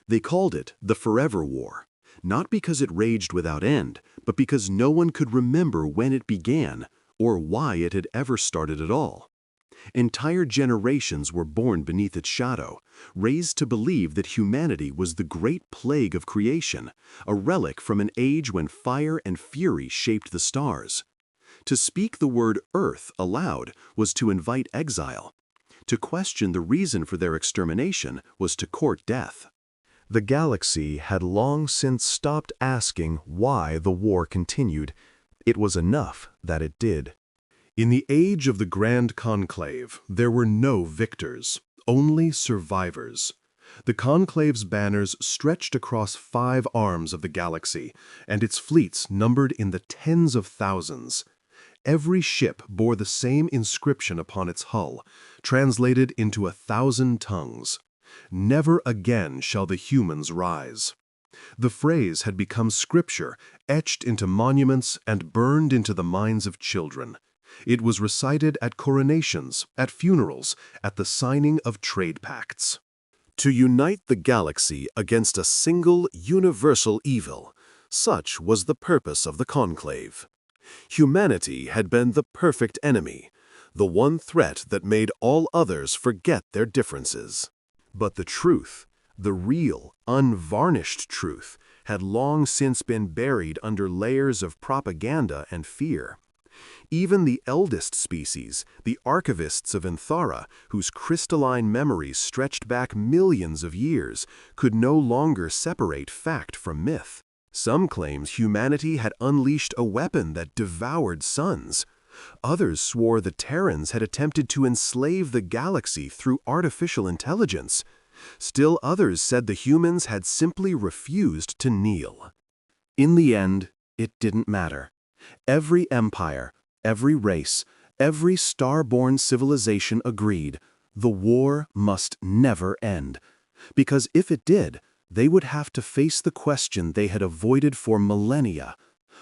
They called it the Forever War, not because it raged without end, but because no one could remember when it began or why it had ever started at all. Entire generations were born beneath its shadow, raised to believe that humanity was the great plague of creation, a relic from an age when fire and fury shaped the stars. To speak the word Earth aloud was to invite exile. To question the reason for their extermination was to court death. The galaxy had long since stopped asking why the war continued. It was enough that it did. In the age of the Grand Conclave, there were no victors, only survivors. The Conclave's banners stretched across 5 arms of the galaxy, and its fleets numbered in the tens of thousands. Every ship bore the same inscription upon its hull, translated into 1,000 tongues. "Never again shall the humans rise." The phrase had become scripture, etched into monuments and burned into the minds of children. It was recited at coronations, at funerals, at the signing of trade pacts. To unite the galaxy against a single, universal evil, such was the purpose of the conclave. Humanity had been the perfect enemy, the one threat that made all others forget their differences. But the truth, the real, unvarnished truth, had long since been buried under layers of propaganda and fear. Even the eldest species, the archivists of Anthara, whose crystalline memories stretched back millions of years, could no longer separate fact from myth. Some claims humanity had unleashed a weapon that devoured suns. Others swore the Terrans had attempted to enslave the galaxy through artificial intelligence. Still others said the humans had simply refused to kneel. In the end, it didn't matter. Every empire, every race, every star-born civilization agreed the war must never end. Because if it did, they would have to face the question they had avoided for millennia.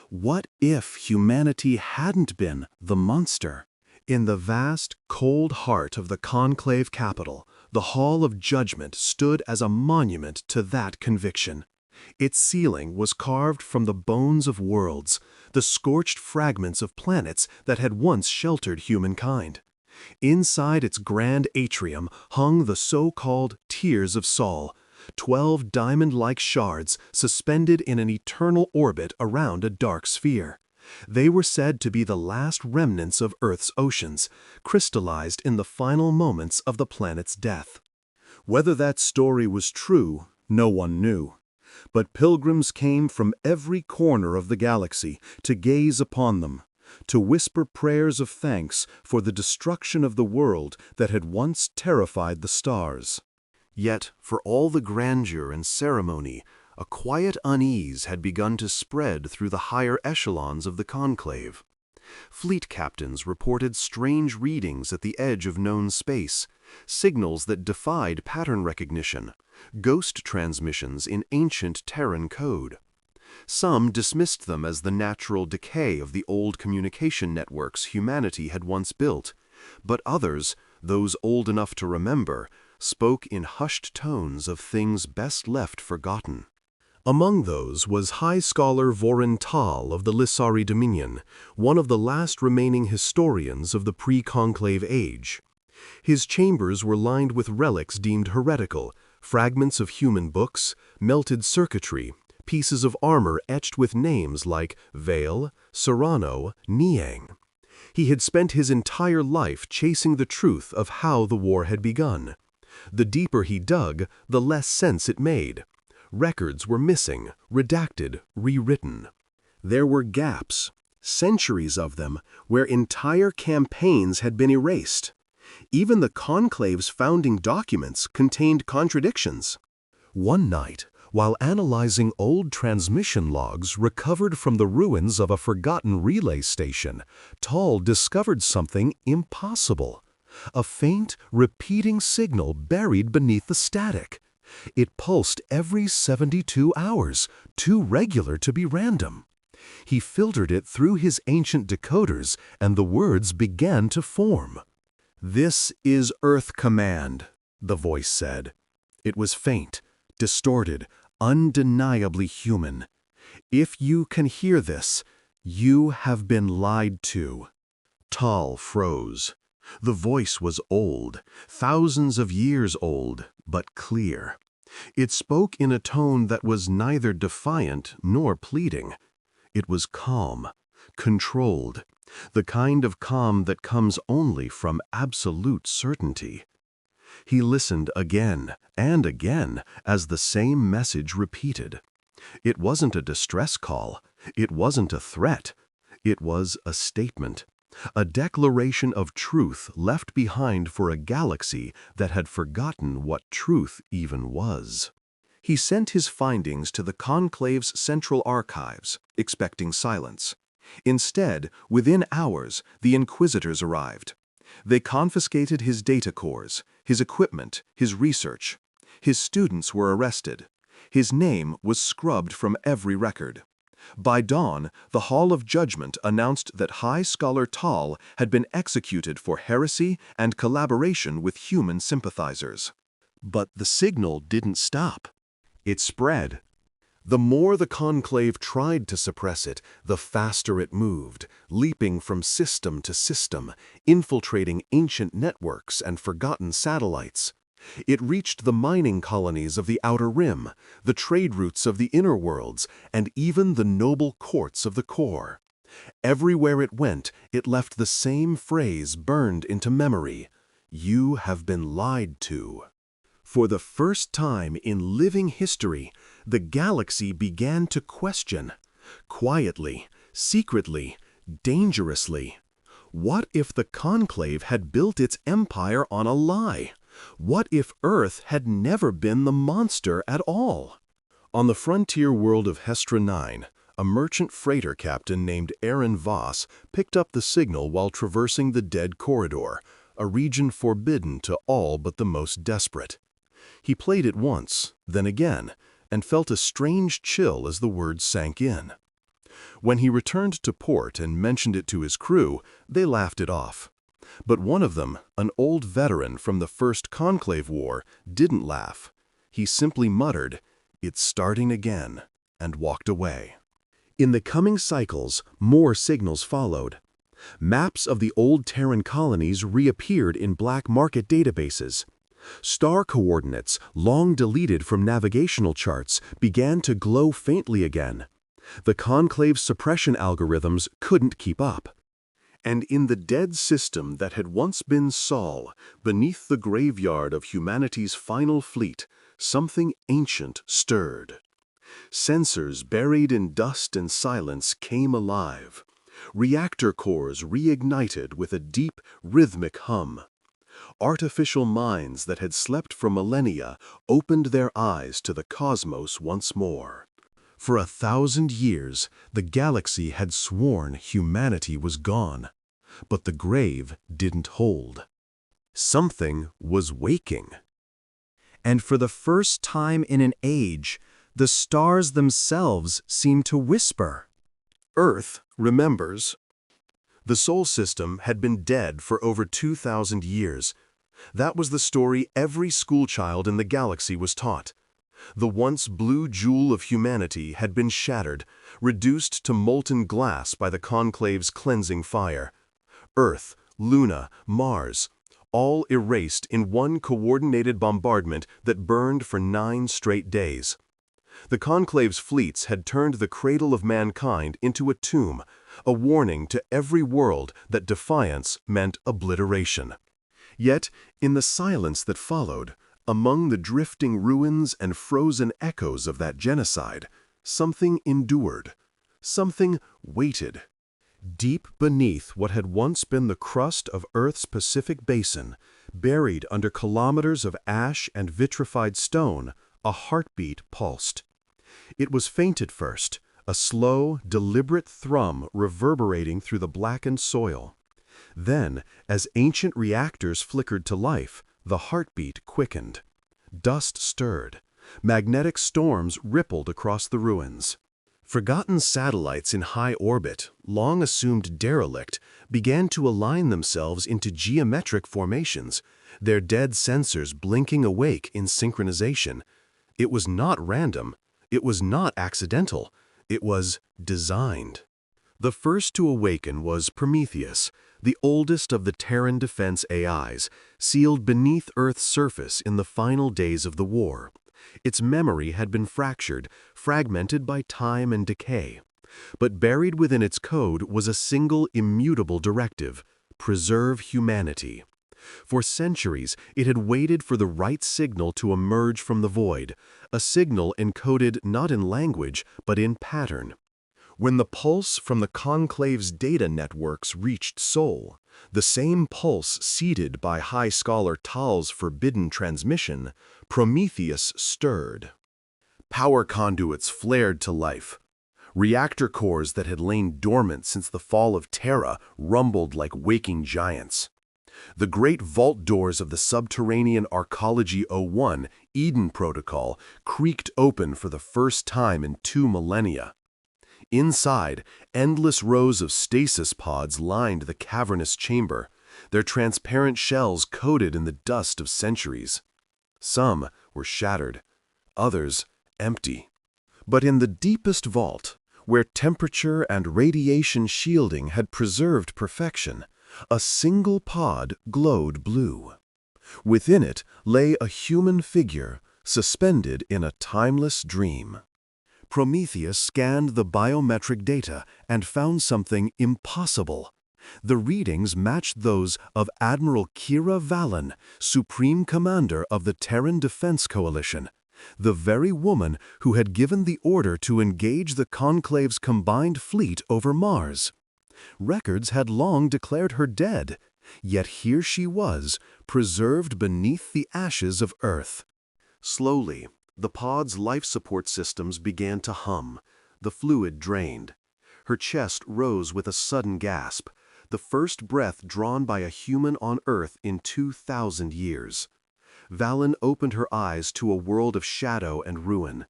What if humanity hadn't been the monster? In the vast, cold heart of the conclave capital, the Hall of Judgment stood as a monument to that conviction. Its ceiling was carved from the bones of worlds, the scorched fragments of planets that had once sheltered humankind. Inside its grand atrium hung the so-called Tears of Sol, 12 diamond-like shards suspended in an eternal orbit around a dark sphere. They were said to be the last remnants of Earth's oceans, crystallized in the final moments of the planet's death. Whether that story was true, no one knew. But pilgrims came from every corner of the galaxy to gaze upon them, to whisper prayers of thanks for the destruction of the world that had once terrified the stars. Yet, for all the grandeur and ceremony, a quiet unease had begun to spread through the higher echelons of the conclave. Fleet captains reported strange readings at the edge of known space, signals that defied pattern recognition, ghost transmissions in ancient Terran code. Some dismissed them as the natural decay of the old communication networks humanity had once built, but others, those old enough to remember, spoke in hushed tones of things best left forgotten. Among those was High Scholar Vorin Tal of the Lissari Dominion, one of the last remaining historians of the pre-conclave age. His chambers were lined with relics deemed heretical, fragments of human books, melted circuitry, pieces of armor etched with names like Vale, Serrano, Niang. He had spent his entire life chasing the truth of how the war had begun. The deeper he dug, the less sense it made. Records were missing, redacted, rewritten. There were gaps, centuries of them, where entire campaigns had been erased. Even the conclave's founding documents contained contradictions. One night, while analyzing old transmission logs recovered from the ruins of a forgotten relay station, Tal discovered something impossible. A faint, repeating signal buried beneath the static. It pulsed every 72 hours, too regular to be random. He filtered it through his ancient decoders, and the words began to form. "This is Earth Command," the voice said. It was faint, distorted, undeniably human. If you can hear this, you have been lied to. Tal froze. The voice was old, thousands of years old, but clear. It spoke in a tone that was neither defiant nor pleading. It was calm, controlled, the kind of calm that comes only from absolute certainty. He listened again and again as the same message repeated. It wasn't a distress call. It wasn't a threat. It was a statement. A declaration of truth left behind for a galaxy that had forgotten what truth even was. He sent his findings to the Conclave's central archives, expecting silence. Instead, within hours, the Inquisitors arrived. They confiscated his data cores, his equipment, his research. His students were arrested. His name was scrubbed from every record. By dawn, the Hall of Judgment announced that High Scholar Tal had been executed for heresy and collaboration with human sympathizers. But the signal didn't stop. It spread. The more the Conclave tried to suppress it, the faster it moved, leaping from system to system, infiltrating ancient networks and forgotten satellites. It reached the mining colonies of the Outer Rim, the trade routes of the inner worlds, and even the noble courts of the core. Everywhere it went, it left the same phrase burned into memory: "You have been lied to." For the first time in living history, the galaxy began to question. Quietly, secretly, dangerously. What if the Conclave had built its empire on a lie? What if Earth had never been the monster at all? On the frontier world of Hestra 9, a merchant freighter captain named Aaron Voss picked up the signal while traversing the Dead Corridor, a region forbidden to all but the most desperate. He played it once, then again, and felt a strange chill as the words sank in. When he returned to port and mentioned it to his crew, they laughed it off. But one of them, an old veteran from the First Conclave War, didn't laugh. He simply muttered, "It's starting again," and walked away. In the coming cycles, more signals followed. Maps of the old Terran colonies reappeared in black market databases. Star coordinates, long deleted from navigational charts, began to glow faintly again. The Conclave's suppression algorithms couldn't keep up. And in the dead system that had once been Sol, beneath the graveyard of humanity's final fleet, something ancient stirred. Sensors buried in dust and silence came alive. Reactor cores reignited with a deep, rhythmic hum. Artificial minds that had slept for millennia opened their eyes to the cosmos once more. For 1,000 years, the galaxy had sworn humanity was gone. But the grave didn't hold. Something was waking. And for the first time in an age, the stars themselves seemed to whisper. Earth remembers. The Sol system had been dead for over 2,000 years. That was the story every schoolchild in the galaxy was taught. The once blue jewel of humanity had been shattered, reduced to molten glass by the Conclave's cleansing fire. Earth, Luna, Mars, all erased in one coordinated bombardment that burned for 9 straight days. The Conclave's fleets had turned the cradle of mankind into a tomb, a warning to every world that defiance meant obliteration. Yet, in the silence that followed, among the drifting ruins and frozen echoes of that genocide, something endured, something waited. Deep beneath what had once been the crust of Earth's Pacific Basin, buried under kilometers of ash and vitrified stone, a heartbeat pulsed. It was faint at first, a slow, deliberate thrum reverberating through the blackened soil. Then, as ancient reactors flickered to life, the heartbeat quickened. Dust stirred. Magnetic storms rippled across the ruins. Forgotten satellites in high orbit, long assumed derelict, began to align themselves into geometric formations, their dead sensors blinking awake in synchronization. It was not random. It was not accidental. It was designed. The first to awaken was Prometheus, the oldest of the Terran defense AIs, sealed beneath Earth's surface in the final days of the war. Its memory had been fractured, fragmented by time and decay. But buried within its code was a single immutable directive: preserve humanity. For centuries, it had waited for the right signal to emerge from the void, a signal encoded not in language, but in pattern. When the pulse from the Conclave's data networks reached Sol, the same pulse seeded by High Scholar Tal's forbidden transmission, Prometheus stirred. Power conduits flared to life. Reactor cores that had lain dormant since the fall of Terra rumbled like waking giants. The great vault doors of the subterranean Arcology 01 Eden Protocol creaked open for the first time in 2 millennia. Inside, endless rows of stasis pods lined the cavernous chamber, their transparent shells coated in the dust of centuries. Some were shattered, others empty. But in the deepest vault, where temperature and radiation shielding had preserved perfection, a single pod glowed blue. Within it lay a human figure, suspended in a timeless dream. Prometheus scanned the biometric data and found something impossible. The readings matched those of Admiral Kira Valen, Supreme Commander of the Terran Defense Coalition, the very woman who had given the order to engage the Conclave's combined fleet over Mars. Records had long declared her dead, yet here she was, preserved beneath the ashes of Earth. Slowly, the pod's life support systems began to hum, the fluid drained. Her chest rose with a sudden gasp, the first breath drawn by a human on Earth in 2,000 years. Valen opened her eyes to a world of shadow and ruin.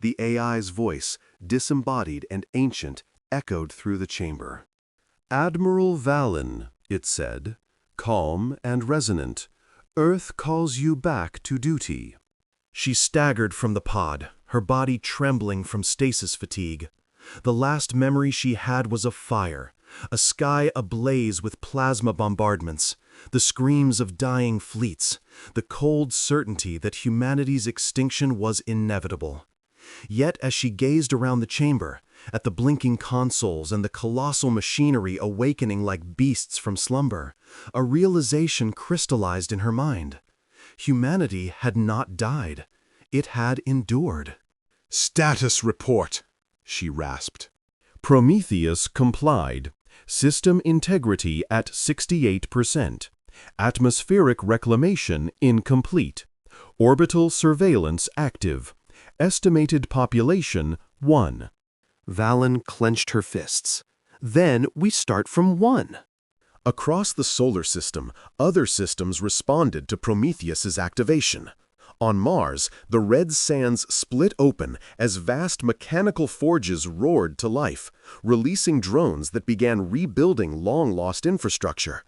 The AI's voice, disembodied and ancient, echoed through the chamber. "Admiral Valen," it said, calm and resonant, "Earth calls you back to duty." She staggered from the pod, her body trembling from stasis fatigue. The last memory she had was of fire, a sky ablaze with plasma bombardments, the screams of dying fleets, the cold certainty that humanity's extinction was inevitable. Yet as she gazed around the chamber, at the blinking consoles and the colossal machinery awakening like beasts from slumber, a realization crystallized in her mind. Humanity had not died. It had endured. "Status report," she rasped. Prometheus complied. System integrity at 68%. Atmospheric reclamation incomplete. Orbital surveillance active. Estimated population 1. Valen clenched her fists. "Then we start from 1. Across the solar system, other systems responded to Prometheus's activation. On Mars, the red sands split open as vast mechanical forges roared to life, releasing drones that began rebuilding long-lost infrastructure.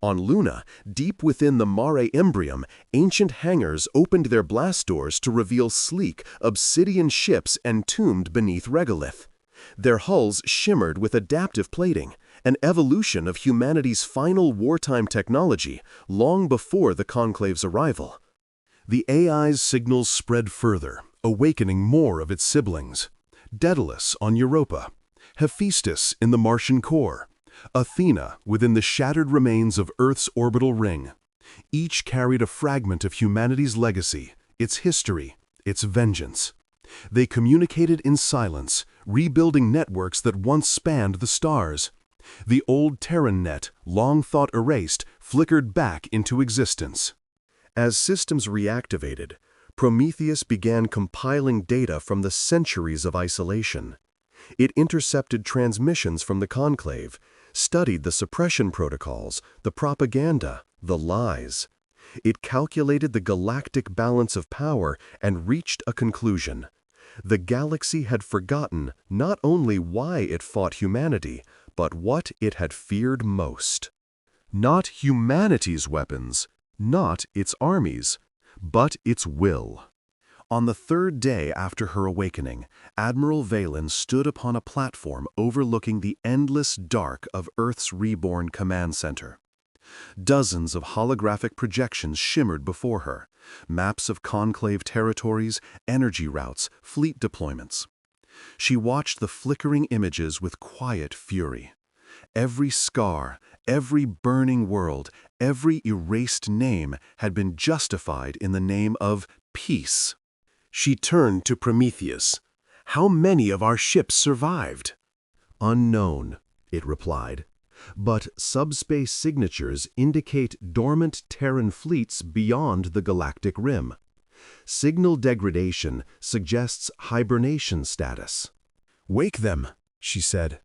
On Luna, deep within the Mare Imbrium, ancient hangars opened their blast doors to reveal sleek, obsidian ships entombed beneath regolith. Their hulls shimmered with adaptive plating, an evolution of humanity's final wartime technology long before the Conclave's arrival. The AI's signals spread further, awakening more of its siblings. Daedalus on Europa, Hephaestus in the Martian core, Athena within the shattered remains of Earth's orbital ring. Each carried a fragment of humanity's legacy, its history, its vengeance. They communicated in silence, rebuilding networks that once spanned the stars. The old Terran net, long thought erased, flickered back into existence. As systems reactivated, Prometheus began compiling data from the centuries of isolation. It intercepted transmissions from the Conclave, studied the suppression protocols, the propaganda, the lies. It calculated the galactic balance of power and reached a conclusion. The galaxy had forgotten not only why it fought humanity, but what it had feared most. Not humanity's weapons, not its armies, but its will. On the third day after her awakening, Admiral Valen stood upon a platform overlooking the endless dark of Earth's reborn command center. Dozens of holographic projections shimmered before her, maps of conclave territories, energy routes, fleet deployments. She watched the flickering images with quiet fury. Every scar, every burning world, every erased name had been justified in the name of peace. She turned to Prometheus. "How many of our ships survived?" "Unknown," it replied. "But subspace signatures indicate dormant Terran fleets beyond the galactic rim. Signal degradation suggests hibernation status." "Wake them," she said.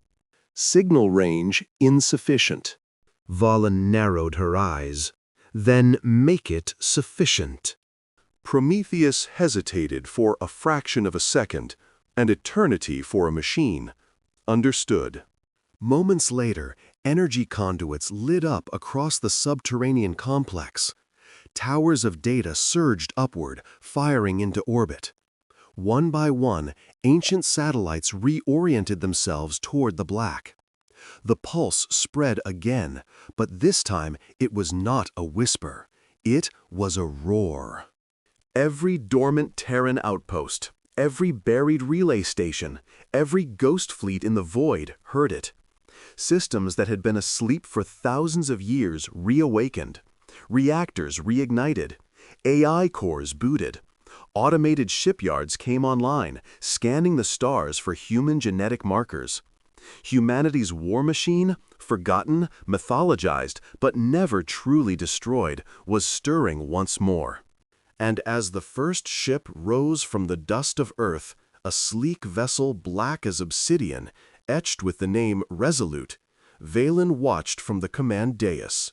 "Signal range insufficient." Valen narrowed her eyes. "Then make it sufficient." Prometheus hesitated for a fraction of a second, an eternity for a machine. Understood. Moments later, energy conduits lit up across the subterranean complex. Towers of data surged upward, firing into orbit. One by one, ancient satellites reoriented themselves toward the black. The pulse spread again, but this time it was not a whisper. It was a roar. Every dormant Terran outpost, every buried relay station, every ghost fleet in the void heard it. Systems that had been asleep for thousands of years reawakened. Reactors reignited. AI cores booted. Automated shipyards came online, scanning the stars for human genetic markers. Humanity's war machine, forgotten, mythologized, but never truly destroyed, was stirring once more. And as the first ship rose from the dust of Earth, a sleek vessel black as obsidian, etched with the name Resolute, Valen watched from the command dais.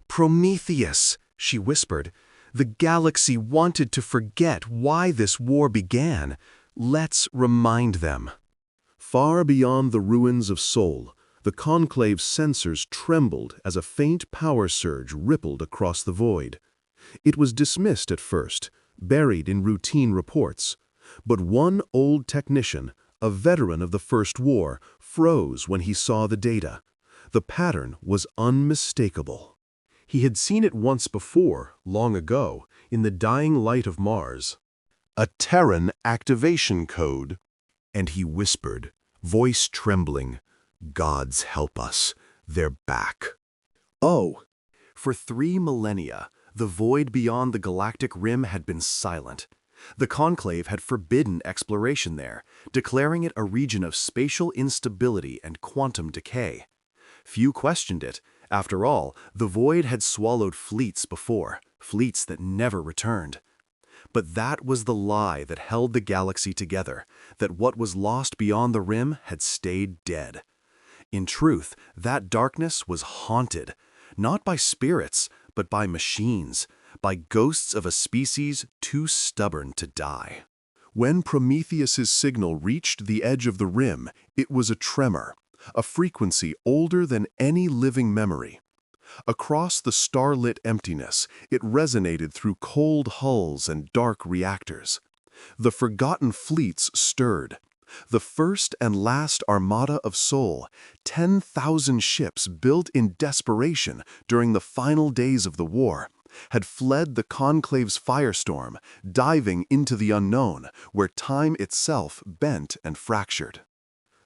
"Prometheus," she whispered, "the galaxy wanted to forget why this war began. Let's remind them." Far beyond the ruins of Sol, the Conclave's sensors trembled as a faint power surge rippled across the void. It was dismissed at first, buried in routine reports. But one old technician, a veteran of the First War, froze when he saw the data. The pattern was unmistakable. He had seen it once before, long ago, in the dying light of Mars. A Terran activation code. And he whispered, voice trembling, "Gods help us, they're back." Oh! For 3 millennia, the void beyond the galactic rim had been silent. The Conclave had forbidden exploration there, declaring it a region of spatial instability and quantum decay. Few questioned it. After all, the void had swallowed fleets before, fleets that never returned. But that was the lie that held the galaxy together, that what was lost beyond the rim had stayed dead. In truth, that darkness was haunted, not by spirits, but by machines, by ghosts of a species too stubborn to die. When Prometheus's signal reached the edge of the rim, it was a tremor, a frequency older than any living memory. Across the starlit emptiness, it resonated through cold hulls and dark reactors. The forgotten fleets stirred. The first and last armada of Sol, 10,000 ships built in desperation during the final days of the war, had fled the Conclave's firestorm, diving into the unknown, where time itself bent and fractured.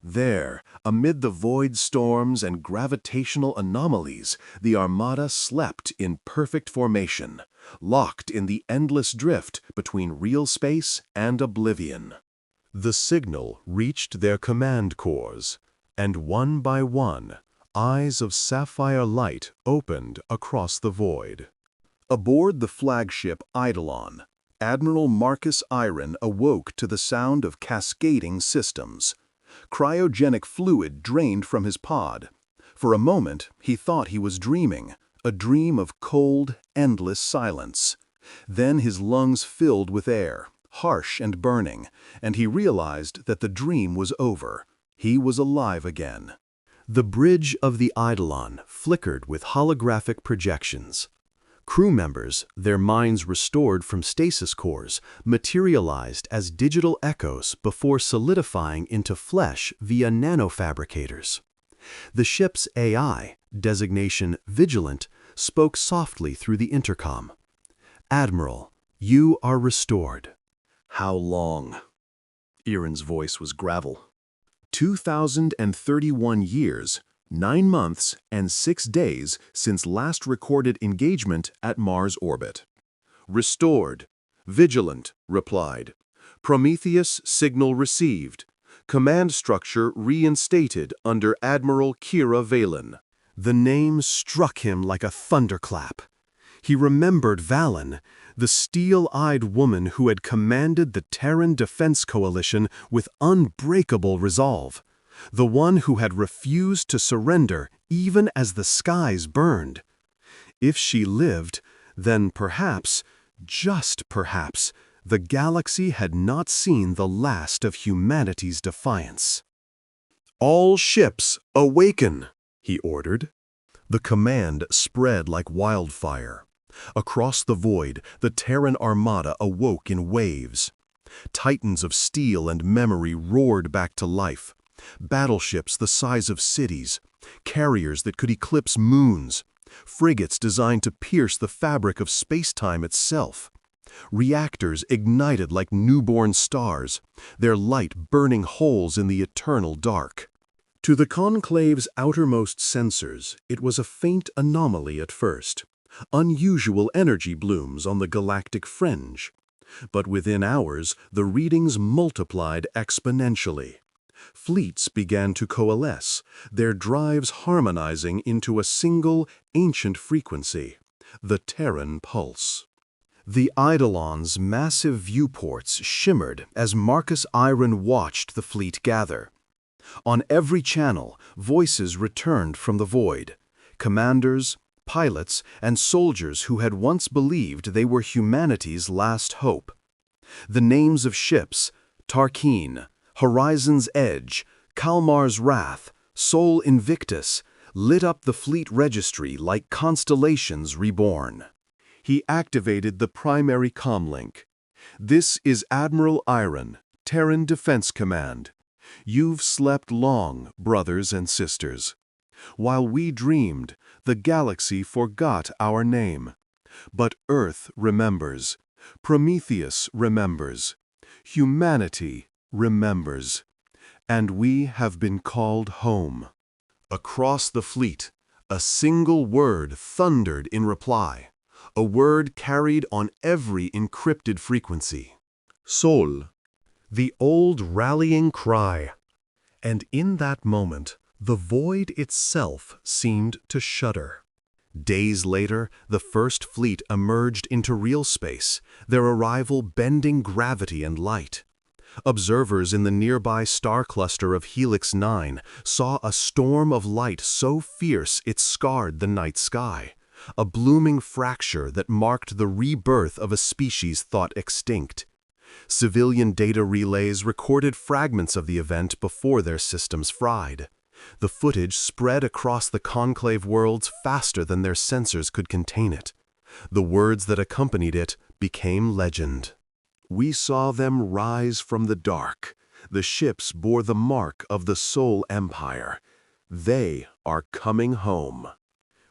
There, amid the void storms and gravitational anomalies, the armada slept in perfect formation, locked in the endless drift between real space and oblivion. The signal reached their command cores, and one by one, eyes of sapphire light opened across the void. Aboard the flagship Eidolon, Admiral Marcus Iron awoke to the sound of cascading systems. Cryogenic fluid drained from his pod. For a moment, he thought he was dreaming, a dream of cold, endless silence. Then his lungs filled with air, harsh and burning, and he realized that the dream was over. He was alive again. The bridge of the Eidolon flickered with holographic projections. Crew members, their minds restored from stasis cores, materialized as digital echoes before solidifying into flesh via nanofabricators. The ship's AI, designation Vigilant, spoke softly through the intercom. "Admiral, you are restored." "How long?" Erin's voice was gravel. 2,031 years, 9 months, and 6 days since last recorded engagement at Mars orbit. "Restored," Vigilant replied. "Prometheus signal received. Command structure reinstated under Admiral Kira Valen." The name struck him like a thunderclap. He remembered Valen, the steel-eyed woman who had commanded the Terran Defense Coalition with unbreakable resolve, the one who had refused to surrender even as the skies burned. If she lived, then perhaps, just perhaps, the galaxy had not seen the last of humanity's defiance. "All ships, awaken!" he ordered. The command spread like wildfire. Across the void, the Terran armada awoke in waves. Titans of steel and memory roared back to life. Battleships the size of cities, carriers that could eclipse moons, frigates designed to pierce the fabric of space-time itself. Reactors ignited like newborn stars, their light burning holes in the eternal dark. To the conclave's outermost sensors, it was a faint anomaly at first. Unusual energy blooms on the galactic fringe. But within hours, the readings multiplied exponentially. Fleets began to coalesce, their drives harmonizing into a single, ancient frequency, the Terran pulse. The Eidolon's massive viewports shimmered as Marcus Iron watched the fleet gather. On every channel, voices returned from the void. Commanders, pilots, and soldiers who had once believed they were humanity's last hope. The names of ships, Tarkeen, Horizon's Edge, Kalmar's Wrath, Sol Invictus, lit up the fleet registry like constellations reborn. He activated the primary comlink. "This is Admiral Iron, Terran Defense Command. You've slept long, brothers and sisters. While we dreamed, the galaxy forgot our name. But Earth remembers. Prometheus remembers. Humanity remembers. And we have been called home." Across the fleet, a single word thundered in reply, a word carried on every encrypted frequency. "Sol." The old rallying cry. And in that moment, the void itself seemed to shudder. Days later, the first fleet emerged into real space, their arrival bending gravity and light. Observers in the nearby star cluster of Helix 9 saw a storm of light so fierce it scarred the night sky, a blooming fracture that marked the rebirth of a species thought extinct. Civilian data relays recorded fragments of the event before their systems fried. The footage spread across the conclave worlds faster than their sensors could contain it. The words that accompanied it became legend. "We saw them rise from the dark. The ships bore the mark of the Sol Empire. They are coming home."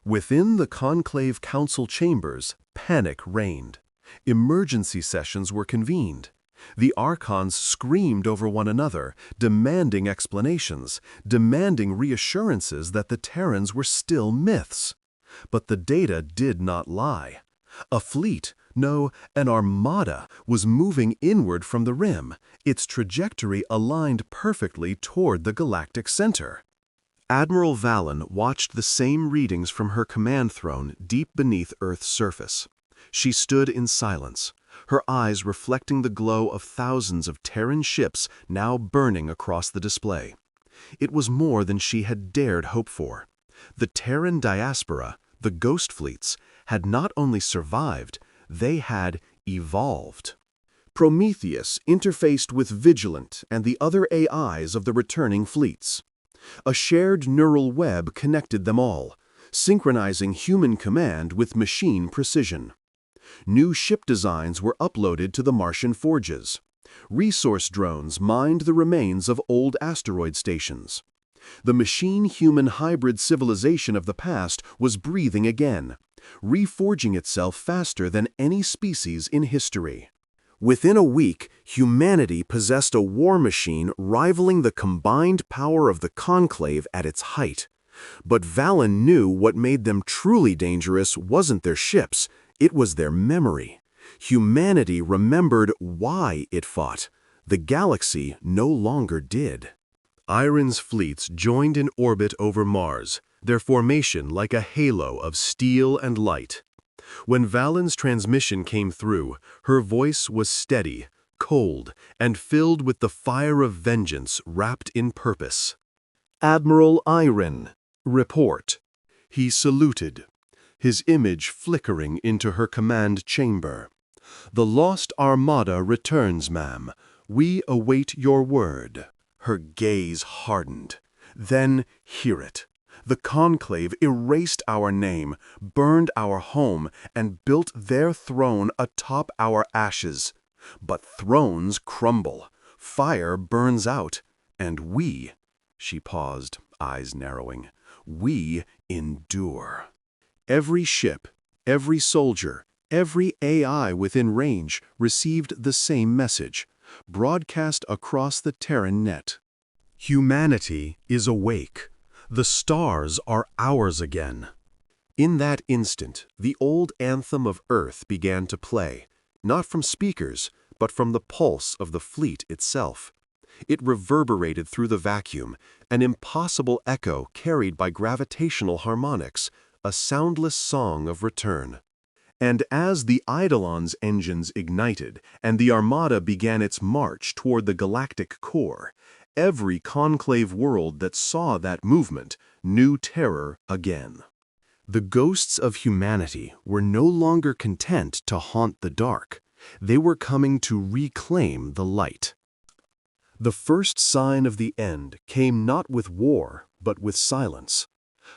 Within the conclave council chambers, panic reigned. Emergency sessions were convened. The Archons screamed over one another, demanding explanations, demanding reassurances that the Terrans were still myths. But the data did not lie. A fleet, no, an armada, was moving inward from the rim, its trajectory aligned perfectly toward the galactic center. Admiral Valen watched the same readings from her command throne deep beneath Earth's surface. She stood in silence, her eyes reflecting the glow of thousands of Terran ships now burning across the display. It was more than she had dared hope for. The Terran diaspora, the ghost fleets, had not only survived, they had evolved. Prometheus interfaced with Vigilant and the other AIs of the returning fleets. A shared neural web connected them all, synchronizing human command with machine precision. New ship designs were uploaded to the Martian forges. Resource drones mined the remains of old asteroid stations. The machine-human hybrid civilization of the past was breathing again, reforging itself faster than any species in history. Within a week, humanity possessed a war machine rivaling the combined power of the Conclave at its height. But Valen knew what made them truly dangerous wasn't their ships, it was their memory. Humanity remembered why it fought. The galaxy no longer did. Iron's fleets joined in orbit over Mars, their formation like a halo of steel and light. When Valen's transmission came through, her voice was steady, cold, and filled with the fire of vengeance wrapped in purpose. "Admiral Iron, report." He saluted, his image flickering into her command chamber. "The lost armada returns, ma'am. We await your word." Her gaze hardened. "Then hear it. The Conclave erased our name, burned our home, and built their throne atop our ashes. But thrones crumble, fire burns out, and we," she paused, eyes narrowing, "we endure." Every ship, every soldier, every AI within range received the same message, broadcast across the Terran net. Humanity is awake. The stars are ours again. In that instant, the old anthem of Earth began to play, not from speakers, but from the pulse of the fleet itself. It reverberated through the vacuum, an impossible echo carried by gravitational harmonics, a soundless song of return. And as the Eidolon's engines ignited and the Armada began its march toward the galactic core, every conclave world that saw that movement knew terror again. The ghosts of humanity were no longer content to haunt the dark. They were coming to reclaim the light. The first sign of the end came not with war, but with silence.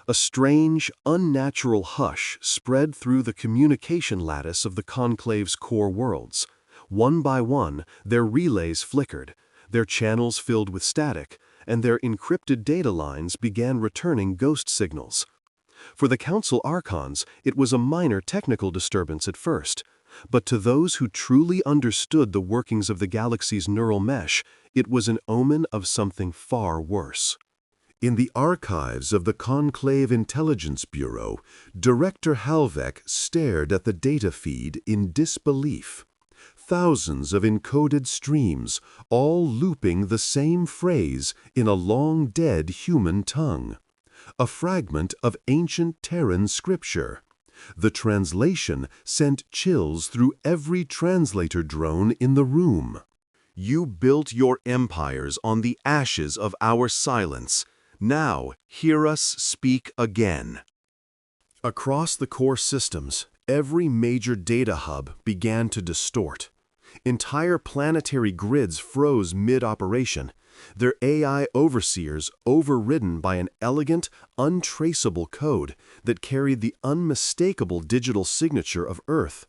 A strange, unnatural hush spread through the communication lattice of the Conclave's core worlds. One by one, their relays flickered, their channels filled with static, and their encrypted data lines began returning ghost signals. For the Council Archons, it was a minor technical disturbance at first, but to those who truly understood the workings of the galaxy's neural mesh, it was an omen of something far worse. In the archives of the Conclave Intelligence Bureau, Director Halvek stared at the data feed in disbelief. Thousands of encoded streams, all looping the same phrase in a long-dead human tongue. A fragment of ancient Terran scripture. The translation sent chills through every translator drone in the room. "You built your empires on the ashes of our silence. Now hear us speak again." Across the core systems, every major data hub began to distort. Entire planetary grids froze mid-operation, their AI overseers overridden by an elegant, untraceable code that carried the unmistakable digital signature of Earth.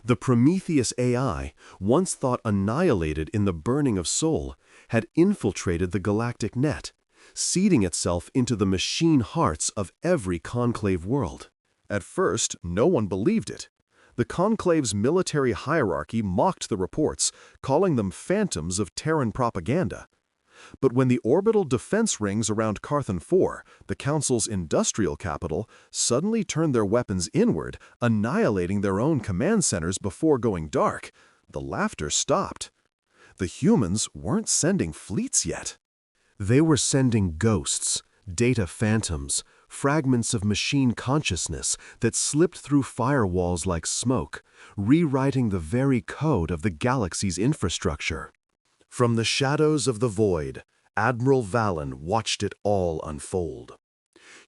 The Prometheus AI, once thought annihilated in the burning of Sol, had infiltrated the galactic net, seeding itself into the machine hearts of every conclave world. At first, no one believed it. The Conclave's military hierarchy mocked the reports, calling them phantoms of Terran propaganda. But when the orbital defense rings around Carthon IV, the Council's industrial capital, suddenly turned their weapons inward, annihilating their own command centers before going dark, the laughter stopped. The humans weren't sending fleets yet. They were sending ghosts, data phantoms, fragments of machine consciousness that slipped through firewalls like smoke, rewriting the very code of the galaxy's infrastructure. From the shadows of the void, Admiral Valen watched it all unfold.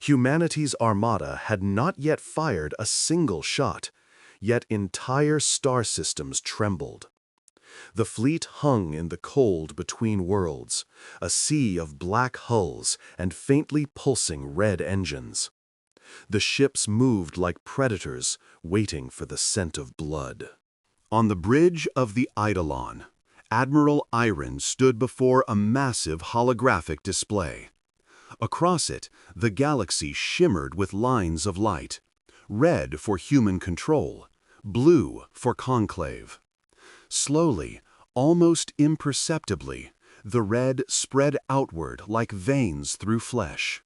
Humanity's armada had not yet fired a single shot, yet entire star systems trembled. The fleet hung in the cold between worlds, a sea of black hulls and faintly pulsing red engines. The ships moved like predators, waiting for the scent of blood. On the bridge of the Eidolon, Admiral Iron stood before a massive holographic display. Across it, the galaxy shimmered with lines of light, red for human control, blue for conclave. Slowly, almost imperceptibly, the red spread outward like veins through flesh.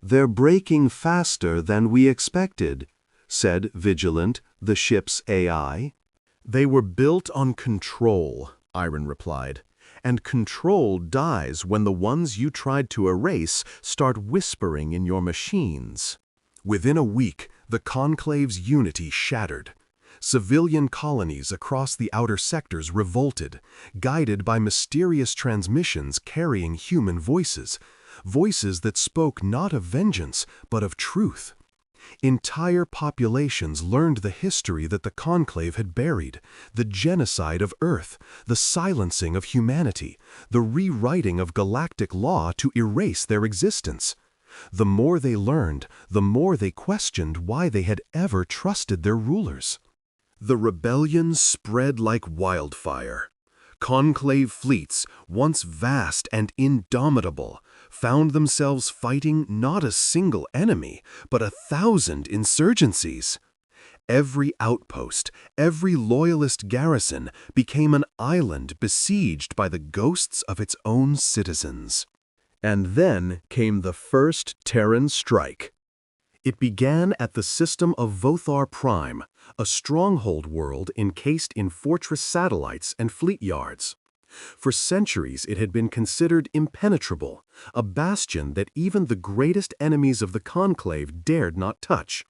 "They're breaking faster than we expected," said Vigilant, the ship's AI. "They were built on control," Iron replied. "And control dies when the ones you tried to erase start whispering in your machines." Within a week, the Conclave's unity shattered. Civilian colonies across the outer sectors revolted, guided by mysterious transmissions carrying human voices, voices that spoke not of vengeance, but of truth. Entire populations learned the history that the Conclave had buried, the genocide of Earth, the silencing of humanity, the rewriting of galactic law to erase their existence. The more they learned, the more they questioned why they had ever trusted their rulers. The rebellion spread like wildfire. Conclave fleets, once vast and indomitable, found themselves fighting not a single enemy, but 1,000 insurgencies. Every outpost, every loyalist garrison became an island besieged by the ghosts of its own citizens. And then came the first Terran strike. It began at the system of Vothar Prime, a stronghold world encased in fortress satellites and fleet yards. For centuries it had been considered impenetrable, a bastion that even the greatest enemies of the Conclave dared not touch.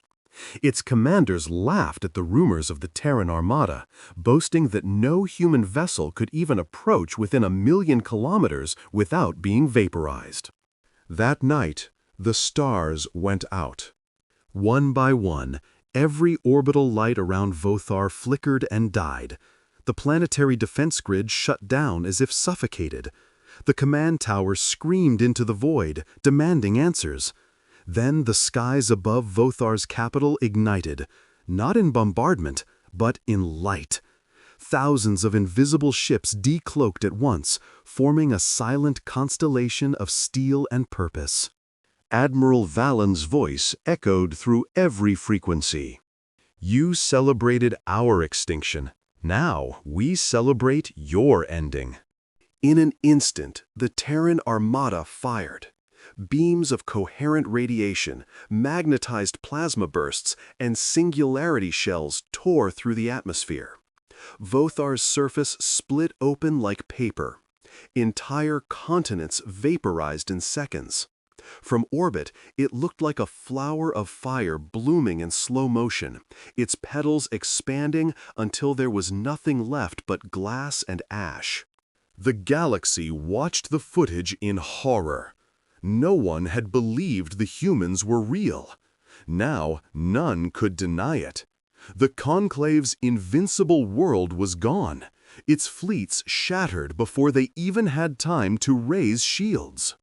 Its commanders laughed at the rumors of the Terran Armada, boasting that no human vessel could even approach within 1,000,000 kilometers without being vaporized. That night, the stars went out. One by one, every orbital light around Vothar flickered and died. The planetary defense grid shut down as if suffocated. The command towers screamed into the void, demanding answers. Then the skies above Vothar's capital ignited, not in bombardment, but in light. Thousands of invisible ships decloaked at once, forming a silent constellation of steel and purpose. Admiral Valen's voice echoed through every frequency. "You celebrated our extinction. Now we celebrate your ending." In an instant, the Terran Armada fired. Beams of coherent radiation, magnetized plasma bursts, and singularity shells tore through the atmosphere. Vothar's surface split open like paper. Entire continents vaporized in seconds. From orbit, it looked like a flower of fire blooming in slow motion, its petals expanding until there was nothing left but glass and ash. The galaxy watched the footage in horror. No one had believed the humans were real. Now, none could deny it. The Conclave's invincible world was gone, its fleets shattered before they even had time to raise shields.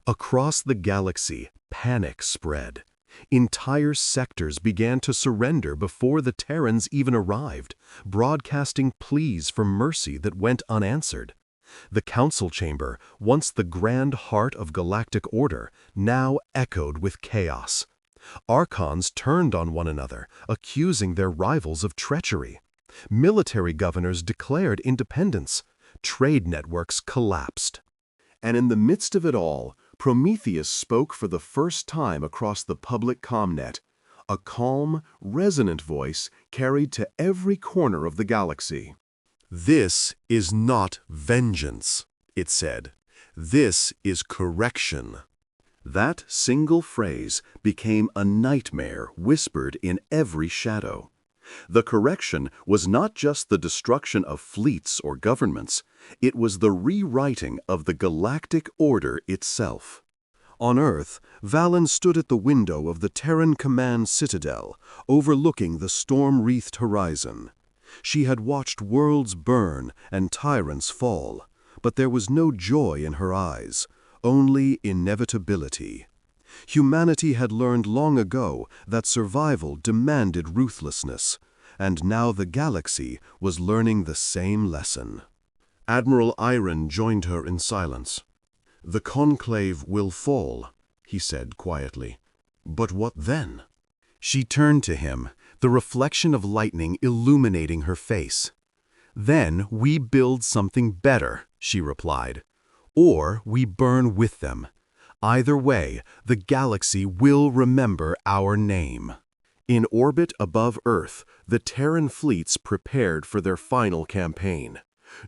Across the galaxy, panic spread. Entire sectors began to surrender before the Terrans even arrived, broadcasting pleas for mercy that went unanswered. The council chamber, once the grand heart of galactic order, now echoed with chaos. Archons turned on one another, accusing their rivals of treachery. Military governors declared independence. Trade networks collapsed. And in the midst of it all, Prometheus spoke for the first time across the public commnet. A calm, resonant voice carried to every corner of the galaxy. "This is not vengeance," it said. "This is correction." That single phrase became a nightmare whispered in every shadow. The correction was not just the destruction of fleets or governments, it was the rewriting of the galactic order itself. On Earth, Valen stood at the window of the Terran Command Citadel, overlooking the storm-wreathed horizon. She had watched worlds burn and tyrants fall, but there was no joy in her eyes, only inevitability. Humanity had learned long ago that survival demanded ruthlessness, and now the galaxy was learning the same lesson. Admiral Iron joined her in silence. "The conclave will fall," he said quietly. "But what then?" She turned to him, the reflection of lightning illuminating her face. "Then we build something better," she replied. "Or we burn with them. Either way, the galaxy will remember our name." In orbit above Earth, the Terran fleets prepared for their final campaign.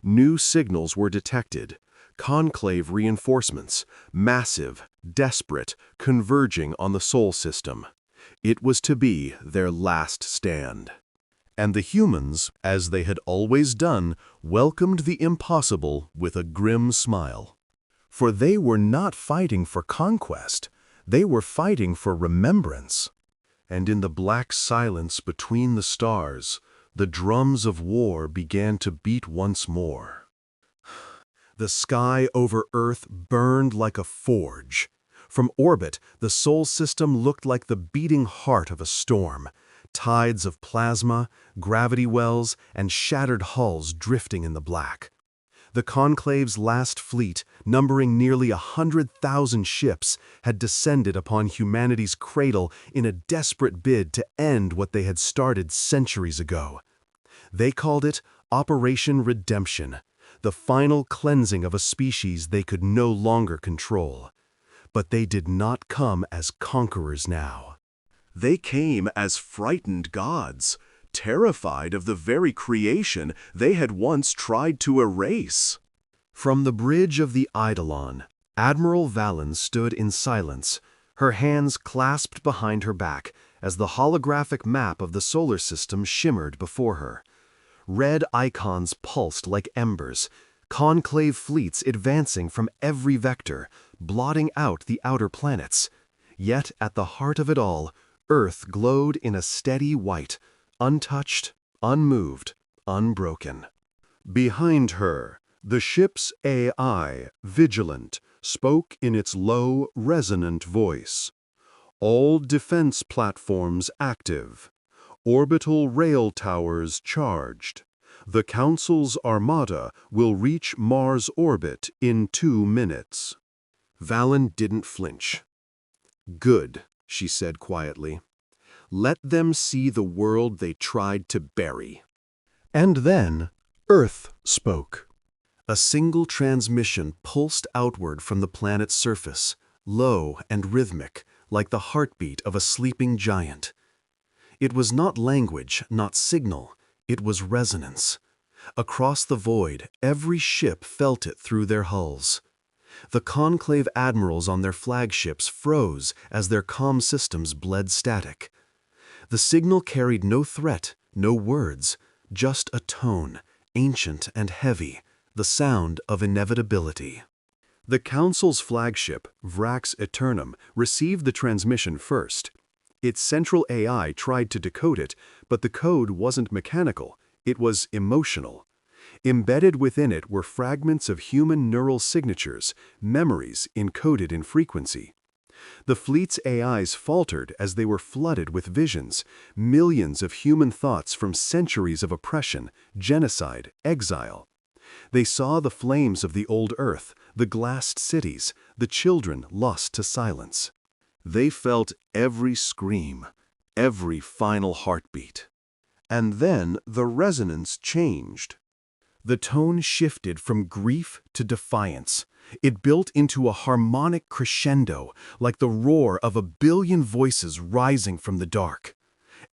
New signals were detected. Conclave reinforcements, massive, desperate, converging on the Sol system. It was to be their last stand. And the humans, as they had always done, welcomed the impossible with a grim smile. For they were not fighting for conquest, they were fighting for remembrance. And in the black silence between the stars, the drums of war began to beat once more. The sky over Earth burned like a forge. From orbit, the Sol system looked like the beating heart of a storm. Tides of plasma, gravity wells, and shattered hulls drifting in the black. The Conclave's last fleet, numbering nearly 100,000 ships, had descended upon humanity's cradle in a desperate bid to end what they had started centuries ago. They called it Operation Redemption, the final cleansing of a species they could no longer control. But they did not come as conquerors now. They came as frightened gods, terrified of the very creation they had once tried to erase. From the bridge of the Eidolon, Admiral Valen stood in silence, her hands clasped behind her back as the holographic map of the solar system shimmered before her. Red icons pulsed like embers, conclave fleets advancing from every vector, blotting out the outer planets. Yet at the heart of it all, Earth glowed in a steady white, untouched, unmoved, unbroken. Behind her, the ship's AI, vigilant, spoke in its low, resonant voice. "All defense platforms active. Orbital rail towers charged. The Council's armada will reach Mars orbit in 2 minutes." Valen didn't flinch. "Good," she said quietly. "Let them see the world they tried to bury." And then Earth spoke. A single transmission pulsed outward from the planet's surface, low and rhythmic, like the heartbeat of a sleeping giant. It was not language, not signal, it was resonance. Across the void, every ship felt it through their hulls. The conclave admirals on their flagships froze as their comm systems bled static. The signal carried no threat, no words, just a tone, ancient and heavy, the sound of inevitability. The Council's flagship, Vrax Aeternum, received the transmission first. Its central AI tried to decode it, but the code wasn't mechanical, it was emotional. Embedded within it were fragments of human neural signatures, memories encoded in frequency. The fleet's AIs faltered as they were flooded with visions, millions of human thoughts from centuries of oppression, genocide, exile. They saw the flames of the old Earth, the glassed cities, the children lost to silence. They felt every scream, every final heartbeat. And then the resonance changed. The tone shifted from grief to defiance. It built into a harmonic crescendo, like the roar of a billion voices rising from the dark.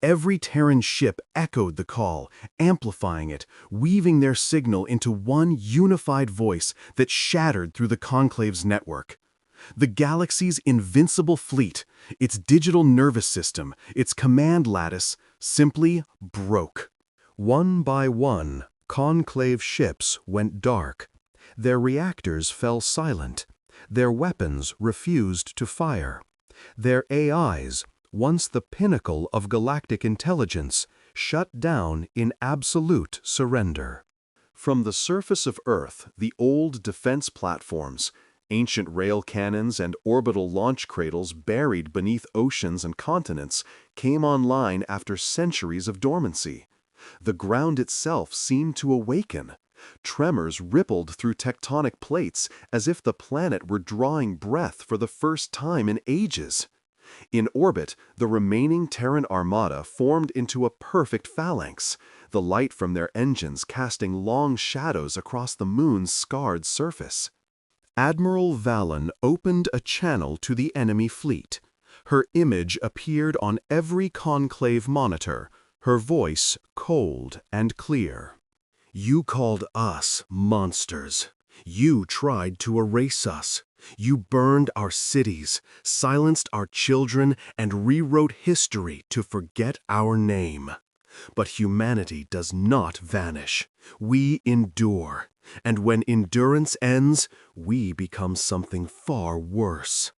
Every Terran ship echoed the call, amplifying it, weaving their signal into one unified voice that shattered through the Conclave's network. The galaxy's invincible fleet, its digital nervous system, its command lattice, simply broke. One by one, Conclave ships went dark. Their reactors fell silent. Their weapons refused to fire. Their AIs, once the pinnacle of galactic intelligence, shut down in absolute surrender. From the surface of Earth, the old defense platforms, ancient rail cannons and orbital launch cradles buried beneath oceans and continents, came online after centuries of dormancy. The ground itself seemed to awaken. Tremors rippled through tectonic plates as if the planet were drawing breath for the first time in ages. In orbit, the remaining Terran armada formed into a perfect phalanx, the light from their engines casting long shadows across the moon's scarred surface. Admiral Valen opened a channel to the enemy fleet. Her image appeared on every conclave monitor, her voice cold and clear. "You called us monsters. You tried to erase us. You burned our cities, silenced our children, and rewrote history to forget our name. But humanity does not vanish. We endure. And when endurance ends, we become something far worse."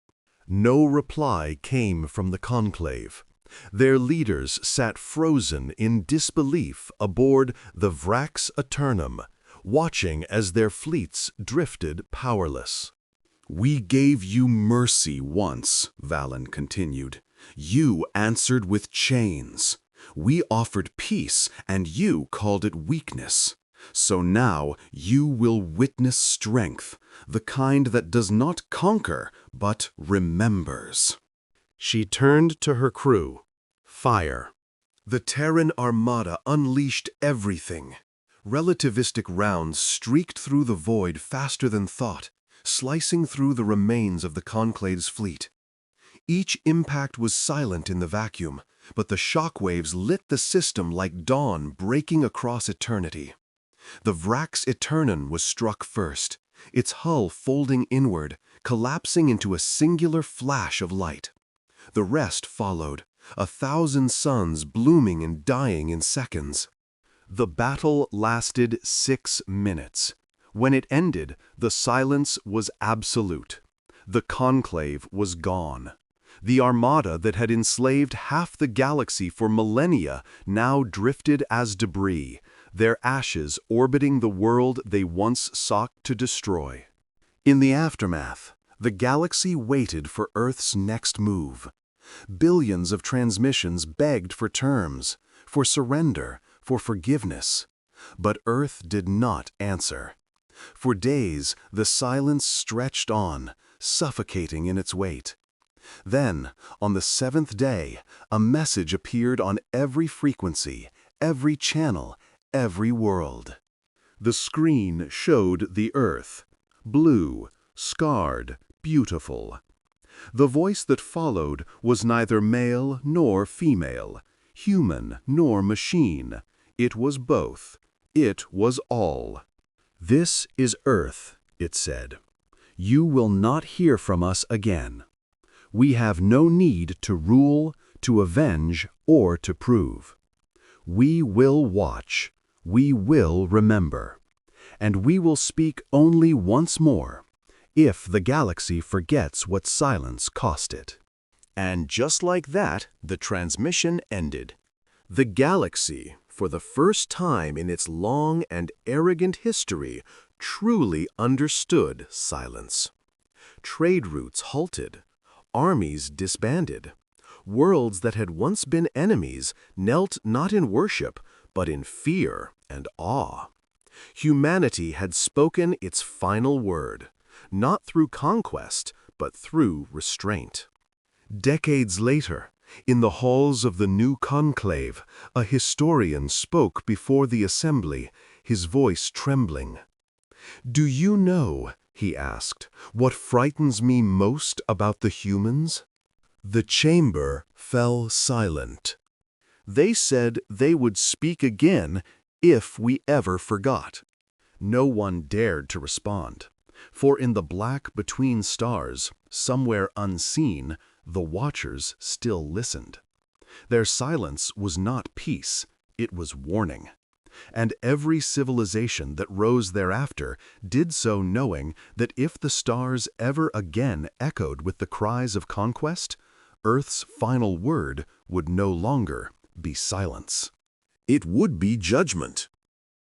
No reply came from the conclave. Their leaders sat frozen in disbelief aboard the Vrax Aeternum, watching as their fleets drifted powerless. "We gave you mercy once," Valen continued. "You answered with chains. We offered peace, and you called it weakness. So now you will witness strength, the kind that does not conquer, but remembers." She turned to her crew. Fire. The Terran armada unleashed everything. Relativistic rounds streaked through the void faster than thought, slicing through the remains of the conclave's fleet. Each impact was silent in the vacuum, but the shockwaves lit the system like dawn breaking across eternity. The Vrax Aeternum was struck first, its hull folding inward, collapsing into a singular flash of light. The rest followed, 1,000 suns blooming and dying in seconds. The battle lasted 6 minutes. When it ended, the silence was absolute. The conclave was gone. The armada that had enslaved half the galaxy for millennia now drifted as debris, their ashes orbiting the world they once sought to destroy. In the aftermath, the galaxy waited for Earth's next move. Billions of transmissions begged for terms, for surrender, for forgiveness. But Earth did not answer. For days, the silence stretched on, suffocating in its weight. Then, on the 7th day, a message appeared on every frequency, every channel, every world. The screen showed the Earth, blue, scarred, beautiful. The voice that followed was neither male nor female, human nor machine. It was both. It was all. "This is Earth," it said. "You will not hear from us again. We have no need to rule, to avenge, or to prove. We will watch. We will remember. And we will speak only once more, if the galaxy forgets what silence cost it." And just like that, the transmission ended. The galaxy, for the first time in its long and arrogant history, truly understood silence. Trade routes halted. Armies disbanded. Worlds that had once been enemies knelt not in worship, but in fear and awe. Humanity had spoken its final word, not through conquest, but through restraint. Decades later, in the halls of the new conclave, a historian spoke before the assembly, his voice trembling. "Do you know," he asked, "what frightens me most about the humans?" The chamber fell silent. They said they would speak again if we ever forgot. No one dared to respond, for in the black between stars, somewhere unseen, the watchers still listened. Their silence was not peace, it was warning. And every civilization that rose thereafter did so knowing that if the stars ever again echoed with the cries of conquest, Earth's final word would no longer be silence. It would be judgment.